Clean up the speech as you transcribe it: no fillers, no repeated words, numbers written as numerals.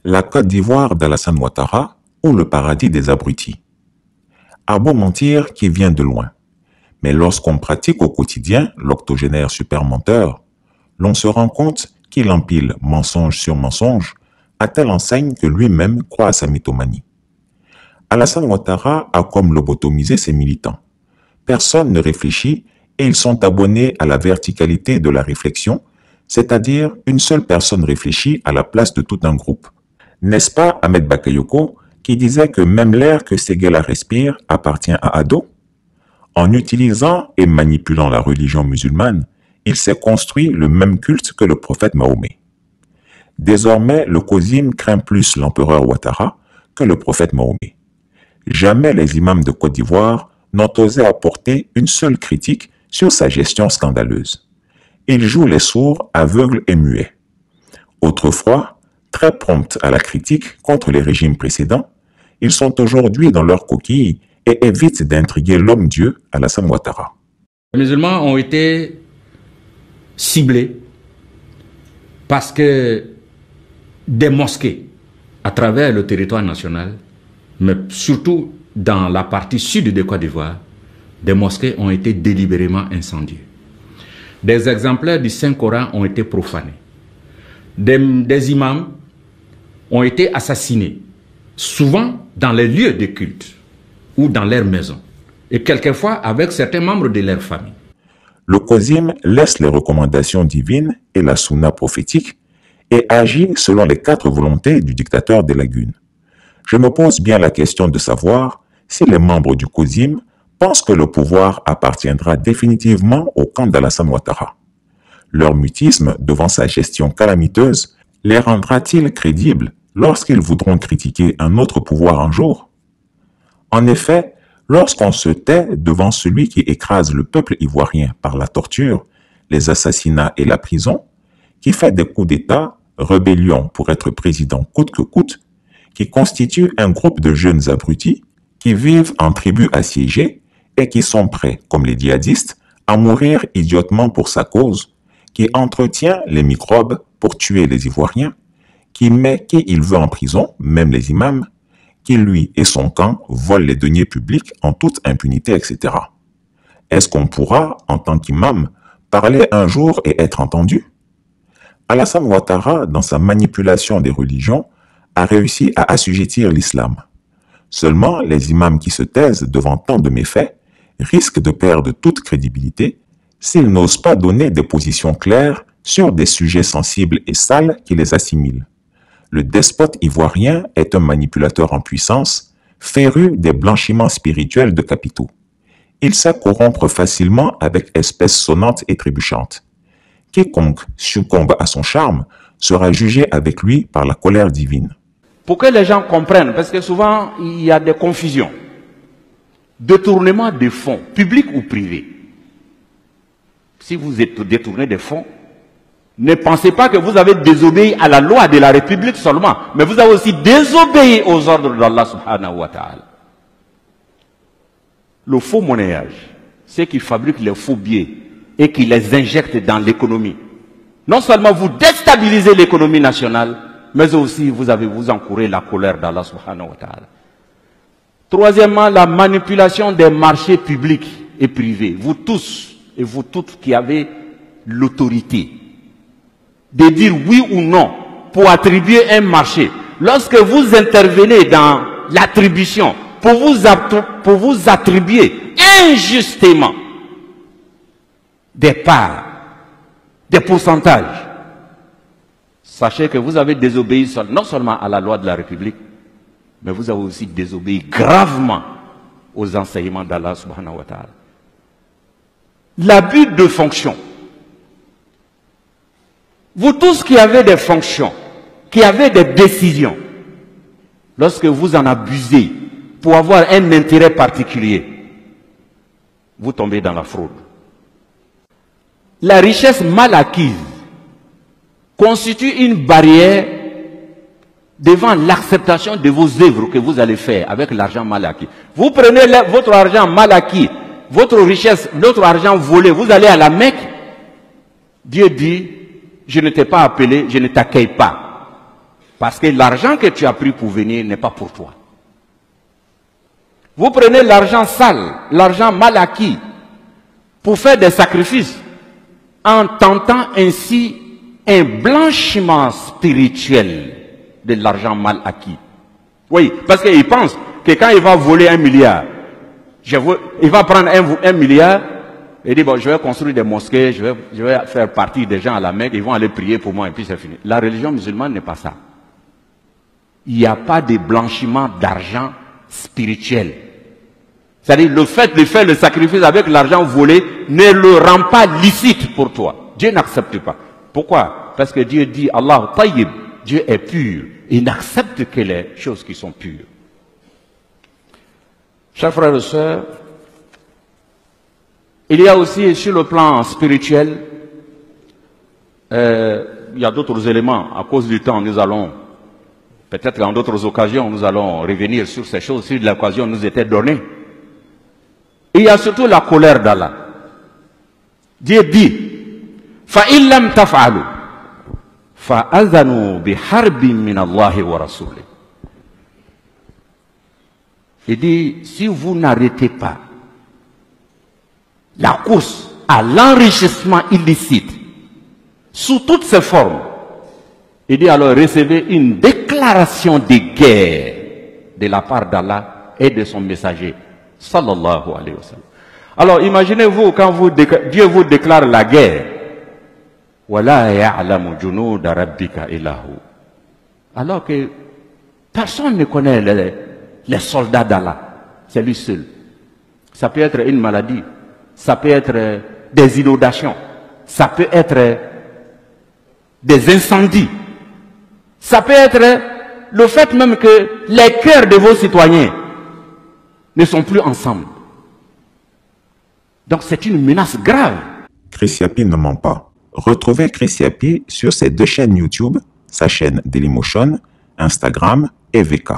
La Côte d'Ivoire d'Alassane Ouattara ou le paradis des abrutis. A beau mentir qui vient de loin. Mais lorsqu'on pratique au quotidien l'octogénaire super menteur, l'on se rend compte qu'il empile mensonge sur mensonge à telle enseigne que lui-même croit à sa mythomanie. Alassane Ouattara a comme lobotomisé ses militants. Personne ne réfléchit et ils sont abonnés à la verticalité de la réflexion, c'est-à-dire une seule personne réfléchit à la place de tout un groupe. N'est-ce pas Ahmed Bakayoko qui disait que même l'air que Séguéla respire appartient à Ado? En utilisant et manipulant la religion musulmane, il s'est construit le même culte que le prophète Mahomet. Désormais, le COSIM craint plus l'empereur Ouattara que le prophète Mahomet. Jamais les imams de Côte d'Ivoire n'ont osé apporter une seule critique sur sa gestion scandaleuse. Ils jouent les sourds, aveugles et muets. Autrefois, très prompts à la critique contre les régimes précédents, ils sont aujourd'hui dans leur coquille et évitent d'intriguer l'homme-dieu Alassane Ouattara. Les musulmans ont été ciblés parce que des mosquées à travers le territoire national, mais surtout dans la partie sud de Côte d'Ivoire, des mosquées ont été délibérément incendiées. Des exemplaires du Saint-Coran ont été profanés. Des imams ont été assassinés, souvent dans les lieux de culte ou dans leurs maisons, et quelquefois avec certains membres de leur famille. Le COSIM laisse les recommandations divines et la sunna prophétique et agit selon les 4 volontés du dictateur des lagunes. Je me pose bien la question de savoir si les membres du COSIM pensent que le pouvoir appartiendra définitivement au camp d'Alassane Ouattara. Leur mutisme devant sa gestion calamiteuse les rendra-t-il crédibles lorsqu'ils voudront critiquer un autre pouvoir un jour? En effet, lorsqu'on se tait devant celui qui écrase le peuple ivoirien par la torture, les assassinats et la prison, qui fait des coups d'État, rébellions pour être président coûte que coûte, qui constitue un groupe de jeunes abrutis qui vivent en tribus assiégées et qui sont prêts, comme les djihadistes, à mourir idiotement pour sa cause, qui entretient les microbes pour tuer les Ivoiriens, qui met qui il veut en prison, même les imams, qui lui et son camp volent les deniers publics en toute impunité, etc. Est-ce qu'on pourra, en tant qu'imam, parler un jour et être entendu? Alassane Ouattara, dans sa manipulation des religions, a réussi à assujettir l'islam. Seulement, les imams qui se taisent devant tant de méfaits risquent de perdre toute crédibilité s'ils n'osent pas donner des positions claires sur des sujets sensibles et sales qui les assimilent. Le despote ivoirien est un manipulateur en puissance, féru des blanchiments spirituels de capitaux. Il sait corrompre facilement avec espèces sonnantes et trébuchantes. Quiconque succombe à son charme sera jugé avec lui par la colère divine. Pour que les gens comprennent, parce que souvent il y a des confusions. Détournement des fonds, publics ou privés. Si vous êtes détourné des fonds, ne pensez pas que vous avez désobéi à la loi de la République seulement, mais vous avez aussi désobéi aux ordres d'Allah subhanahu wa ta'ala. Le faux monnayage, c'est qui fabrique les faux billets et qui les injecte dans l'économie. Non seulement vous déstabilisez l'économie nationale, mais aussi vous encourez la colère d'Allah subhanahu wa ta'ala. Troisièmement, la manipulation des marchés publics et privés. Vous tous et vous toutes qui avez l'autorité de dire oui ou non pour attribuer un marché. Lorsque vous intervenez dans l'attribution pour vous attribuer injustement des parts, des pourcentages, sachez que vous avez désobéi non seulement à la loi de la République, mais vous avez aussi désobéi gravement aux enseignements d'Allah subhanahu wa ta'ala. L'abus de fonction. Vous tous qui avez des fonctions, qui avez des décisions, lorsque vous en abusez pour avoir un intérêt particulier, vous tombez dans la fraude. La richesse mal acquise constitue une barrière devant l'acceptation de vos œuvres que vous allez faire avec l'argent mal acquis. Vous prenez votre argent mal acquis, votre richesse, notre argent volé, vous allez à la Mecque, Dieu dit, je ne t'ai pas appelé, je ne t'accueille pas. Parce que l'argent que tu as pris pour venir n'est pas pour toi. Vous prenez l'argent sale, l'argent mal acquis, pour faire des sacrifices, en tentant ainsi un blanchiment spirituel de l'argent mal acquis. Oui, parce qu'il pense que quand il va voler 1 milliard, il va prendre 1 milliard et dire, bon, je vais construire des mosquées, je vais faire partie des gens à la Mecque, ils vont aller prier pour moi et puis c'est fini. La religion musulmane n'est pas ça. Il n'y a pas de blanchiment d'argent spirituel. C'est-à-dire le fait de faire le sacrifice avec l'argent volé ne le rend pas licite pour toi. Dieu n'accepte pas. Pourquoi? Parce que Dieu dit, Allah tayyib, Dieu est pur. Il n'accepte que les choses qui sont pures. Chers frères et sœurs, il y a aussi sur le plan spirituel, il y a d'autres éléments. À cause du temps, nous allons, peut-être dans d'autres occasions, nous allons revenir sur ces choses si l'occasion nous était donnée. Il y a surtout la colère d'Allah. Dieu dit, فَإِن لَمْ تَفْعَلُوا فَأَذَنُوا بِحَرْبٍ مِّنَ اللَّهِ وَرَسُولِهِ. Il dit, si vous n'arrêtez pas la course à l'enrichissement illicite, sous toutes ses formes, il dit alors recevez une déclaration de guerre de la part d'Allah et de son messager, sallallahu alayhi wa sallam. Alors imaginez-vous quand Dieu vous déclare la guerre, وَلَا يَعْلَمُ جُنُودَ رَبِّكَ إِلَّا هُ. Alors que personne ne connaît les soldats d'Allah, c'est lui seul. Ça peut être une maladie, ça peut être des inondations, ça peut être des incendies, ça peut être le fait même que les cœurs de vos citoyens ne sont plus ensemble. Donc c'est une menace grave. Chris Yapi ne ment pas. Retrouvez Chris Yapi sur ses 2 chaînes YouTube, sa chaîne Dailymotion, Instagram et VK.